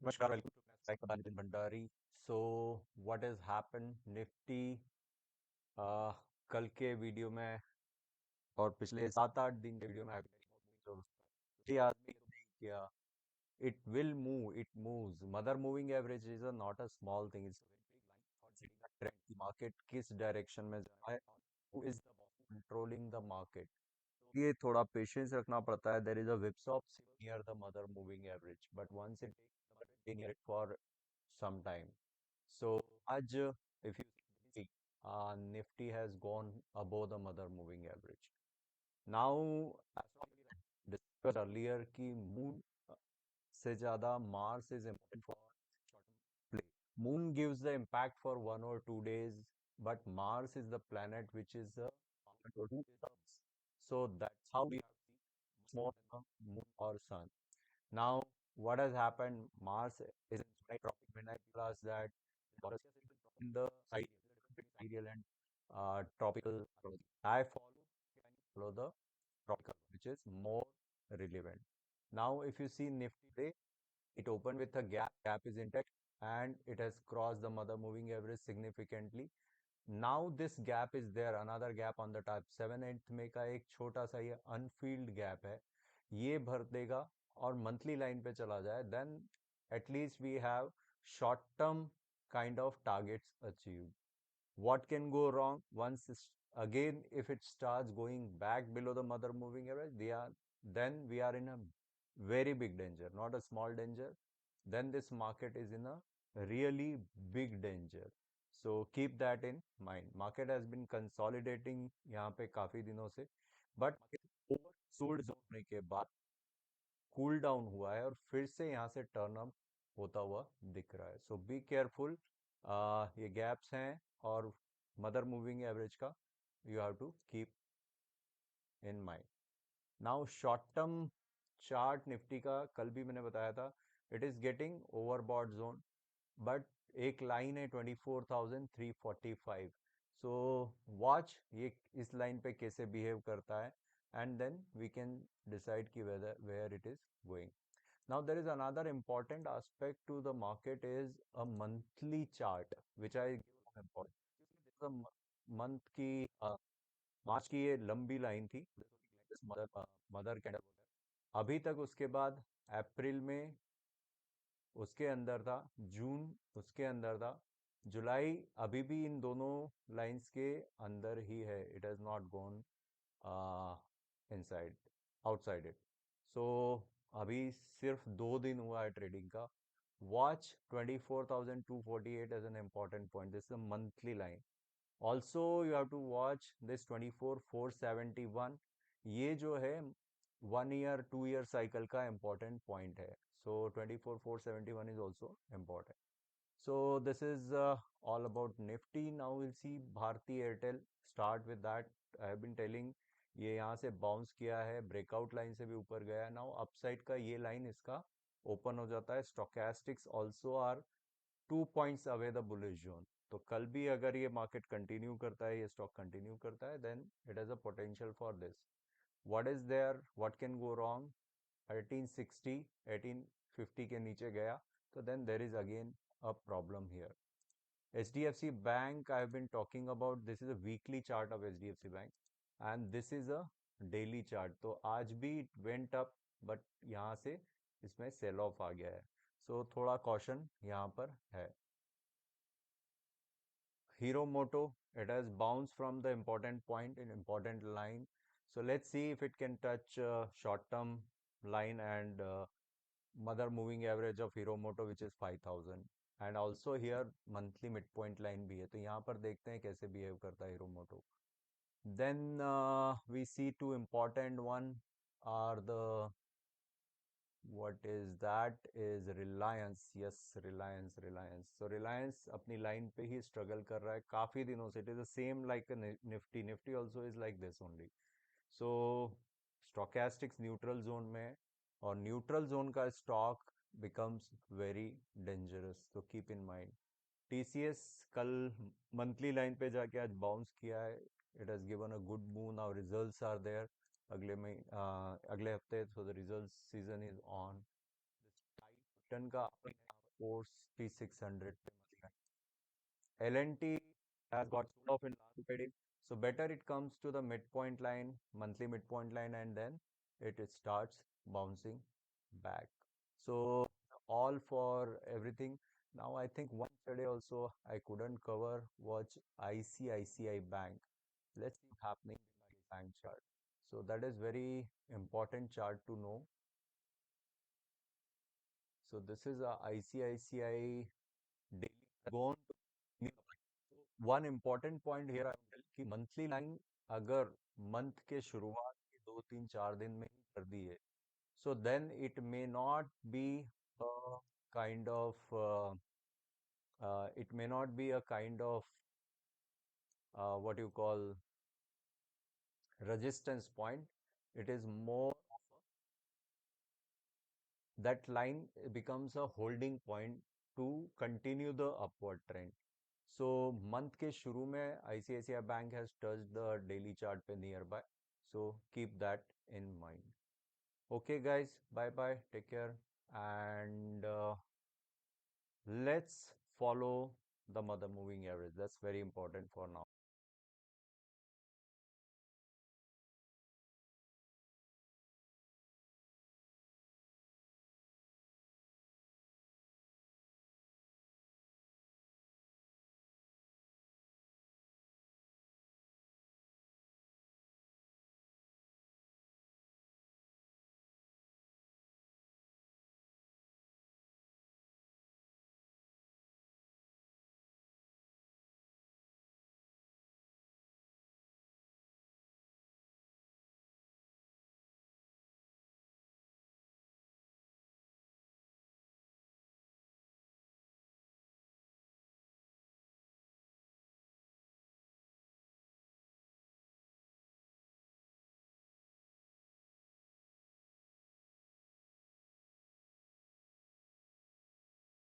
नमस्कार, welcome to class by Nitin Bhandari. So what has happened Nifty कल के वीडियो में और पिछले 7-8 दिन के वीडियो में ये आदमी नहीं किया। It will move, it moves. Mother moving average is not a small thing, it's very big line for setting a trend की मार्केट किस डायरेक्शन में जा रहा है, who is the controlling the market. ये थोड़ा पेशेंस रखना पड़ता है। There is a whipsaw near the mother moving average but once it near it for some time. So, आज if you see, Nifty has gone above the mother moving average. Now, as we discussed earlier, कि moon से ज़्यादा Mars is important for short-term play. Moon gives the impact for 1 or 2 days, but Mars is the planet which is so that's how we have seen much more than the moon or sun. Now, what has happened? Mars is in tropic midnight plus that Taurus is in the sidereal and tropical astrology. I follow the tropical, which is more relevant. Now, if you see Nifty today, it opened with a gap. Gap is intact, and it has crossed the mother moving average significantly. Now this gap is there, another gap on the top 7/8 में का एक छोटा सा ये unfilled gap है, ये भर देगा और मंथली लाइन पे चला जाए, then at least we have short term kind of targets achieved. What can go wrong once again if it starts going back below the mother moving average? Then we are in a very big danger, not a small danger. Then this market is in a really big danger. So keep that in mind. Market has been consolidating यहाँ पे काफी दिनों से, but oversold zone होने के बाद cool down हुआ है और फिर से यहाँ से टर्न अप होता हुआ दिख रहा है. So be careful. ये गैप्स हैं और मदर मूविंग एवरेज का you have to keep in mind. Now short term chart Nifty का कल भी मैंने बताया था, it is getting overbought zone, but एक लाइन है 24,345. सो वॉच ये इस लाइन पे कैसे बिहेव करता है, and then we can decide कि where it is going. Now there is another important aspect to the market is a monthly chart, which I give important. This is a month की मार्च की ये लंबी line थी, mother candle. अभी तक उसके बाद अप्रैल में उसके अंदर था, जून उसके अंदर था, जुलाई अभी भी इन दोनों लाइंस के अंदर ही है. It has not gone inside outside it. So अभी सिर्फ 2 दिन हुआ है ट्रेडिंग का. Watch 24,248 as an important point. This is a monthly line. Also you have to watch this 24,471. ये जो है 1 year 2 year साइकिल का इम्पॉर्टेंट पॉइंट है. So 24,471 is also important. So this is all about Nifty. Now we'll see Bharti Airtel. Start with that. I have been telling ये यहाँ से bounce किया है, ब्रेकआउट लाइन से भी ऊपर गया है. नाउ अपसाइड का ये लाइन इसका ओपन हो जाता है. Stochastics also are 2 points away the bullish zone. तो कल भी अगर ये मार्केट कंटिन्यू करता है, ये स्टॉक कंटिन्यू करता है, then it has a potential for this. What is there, what can go wrong? 1860 1850 के नीचे गया तो then there is again a problem here. HDFC Bank, I have been talking about, this is a weekly chart of HDFC Bank and this is a daily chart. तो आज भी it went up but यहाँ से इसमें cell of आ गया है. सो थोड़ा caution यहाँ पर है. Hero Moto, it has bounced from the important point in important line. So let's see if it can touch short-term line and mother moving average of Hero Moto, which is 5,000. And also here monthly midpoint line भी है. तो यहाँ पर देखते हैं कैसे behave करता है Hero Moto. Then we see two important one are the what is that is Reliance. Yes, Reliance. So Reliance अपनी लाइन पे ही स्ट्रगल कर रहा है काफी दिनों से. It is the same like Nifty also is like this only. So stochastics neutral zone में है और न्यूट्रल जोन का स्टॉक बिकम्स वेरी डेंजरस. तो कीप इन माइंड. टीसीएस कल मंथली लाइन पे जाके आज बाउंस किया है. It has given a good move. Now results are there अगले हफ्ते. So the result season is on. Return का 4600 पे मिल रहा है। L&T has got sold off in last trading. So better it comes to the midpoint line, monthly midpoint line, and then it starts bouncing back. So all for everything. Now I think one today also I couldn't cover watch ICICI Bank. Let's see what's happening in the bank chart. So that is very important chart to know. So this is a ICICI daily. Go on to one important point here I tell कि monthly line अगर month के शुरुआत के 2 3 4 दिन में ही कर दी है so then it may not be kind of it may not be a kind of what you call resistance point. It is more that line becomes a holding point to continue the upward trend. So month के शुरू में ICICI Bank has touched the daily chart पे nearby. So keep that in mind. Okay, guys, bye bye. Take care, and let's follow the mother moving average. That's very important for now.